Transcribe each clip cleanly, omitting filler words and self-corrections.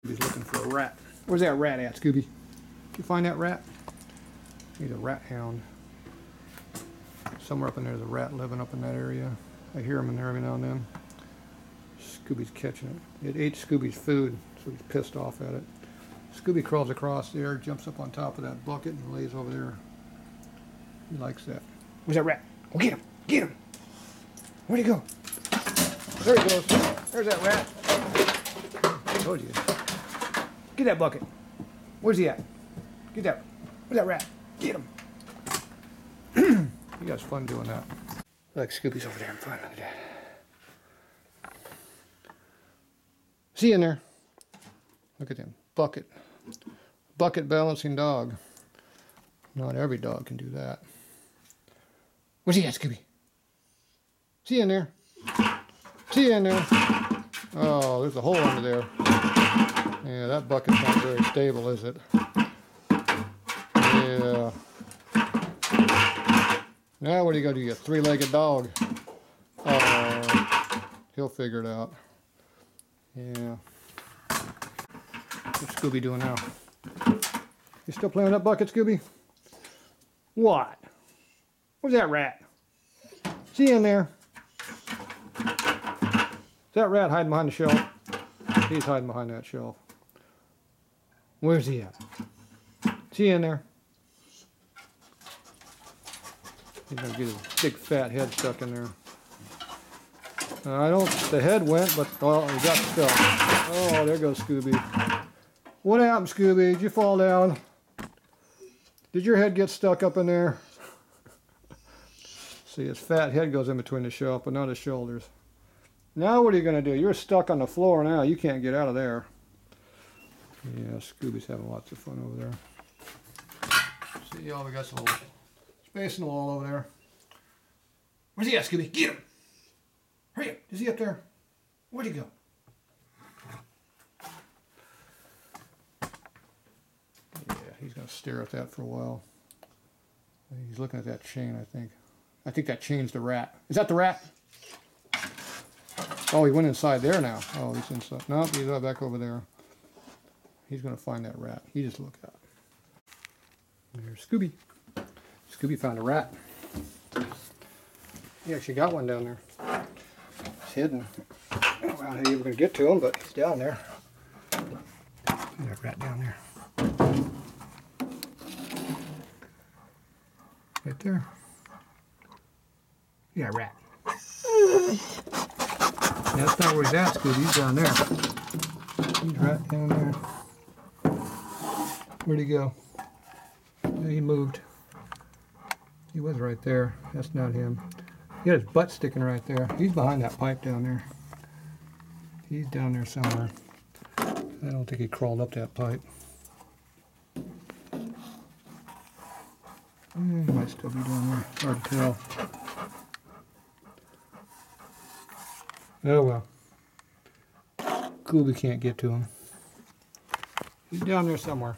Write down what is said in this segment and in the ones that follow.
Scooby's looking for a rat. Where's that rat at, Scooby? Did you find that rat? He's a rat hound. Somewhere up in there, there's a rat living up in that area. I hear him in there every now and then. Scooby's catching it. It ate Scooby's food, so he's pissed off at it. Scooby crawls across there, jumps up on top of that bucket, and lays over there. He likes that. Where's that rat? Go get him! Get him! Where'd he go? There he goes. There's that rat. I told you. Get that bucket. Where's he at? Get that. Where's that rat? Get him. He has fun doing that. Like Scooby's over there in front. Look at that. See in there. Look at him. Bucket. Bucket balancing dog. Not every dog can do that. Where's he at, Scooby? See in there. See in there. Oh, there's a hole under there. Yeah, that bucket's not very stable, is it? Yeah. Now what are you going to do? You three-legged dog. Oh, he'll figure it out. Yeah. What's Scooby doing now? You still playing with that bucket, Scooby? What? Where's that rat? See in there? Is that rat hiding behind the shelf? He's hiding behind that shelf. Where's he at? See in there? He's gonna get his big fat head stuck in there. The head went, but well, he got stuck. Oh, there goes Scooby. What happened, Scooby? Did you fall down? Did your head get stuck up in there? See, his fat head goes in between the shelf, but not his shoulders. Now what are you gonna do? You're stuck on the floor now. You can't get out of there. Yeah, Scooby's having lots of fun over there. See, we got some little space in the wall over there. Where's he at, Scooby? Get him! Hurry up! Is he up there? Where'd he go? Yeah, he's gonna stare at that for a while. He's looking at that chain, I think. I think that chain's the rat. Is that the rat? Oh, he went inside there now. Oh, he's inside. Nope, he's back over there. He's going to find that rat. He just looked out. There's Scooby. Scooby found a rat. He actually got one down there. It's hidden. I don't know how you were going to get to him, but he's down there. There's that rat down there. Right there. Yeah, rat. That's not where he's at, Scooby. He's down there. He's right down there. Where'd he go? Yeah, he moved. He was right there. That's not him. He had his butt sticking right there. He's behind that pipe down there. He's down there somewhere. I don't think he crawled up that pipe. He might still be down there. Hard to tell. Oh well. Scooby can't get to him. He's down there somewhere.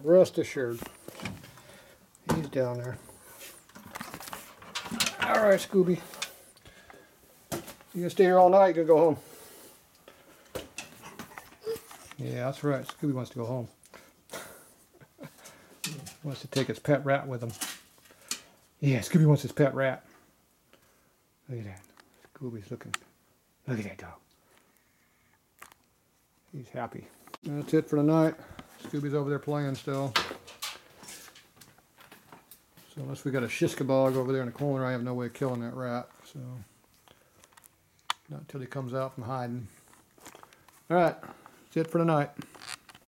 Rest assured. He's down there. Alright, Scooby. You gonna stay here all night? You gonna go home? Yeah, that's right. Scooby wants to go home. He wants to take his pet rat with him. Yeah, Scooby wants his pet rat. Look at that. Scooby's looking. Look at that dog. He's happy. That's it for tonight. Scooby's over there playing still. So unless we got a shiskabog over there in the corner, I have no way of killing that rat. So not until he comes out from hiding. Alright, that's it for tonight.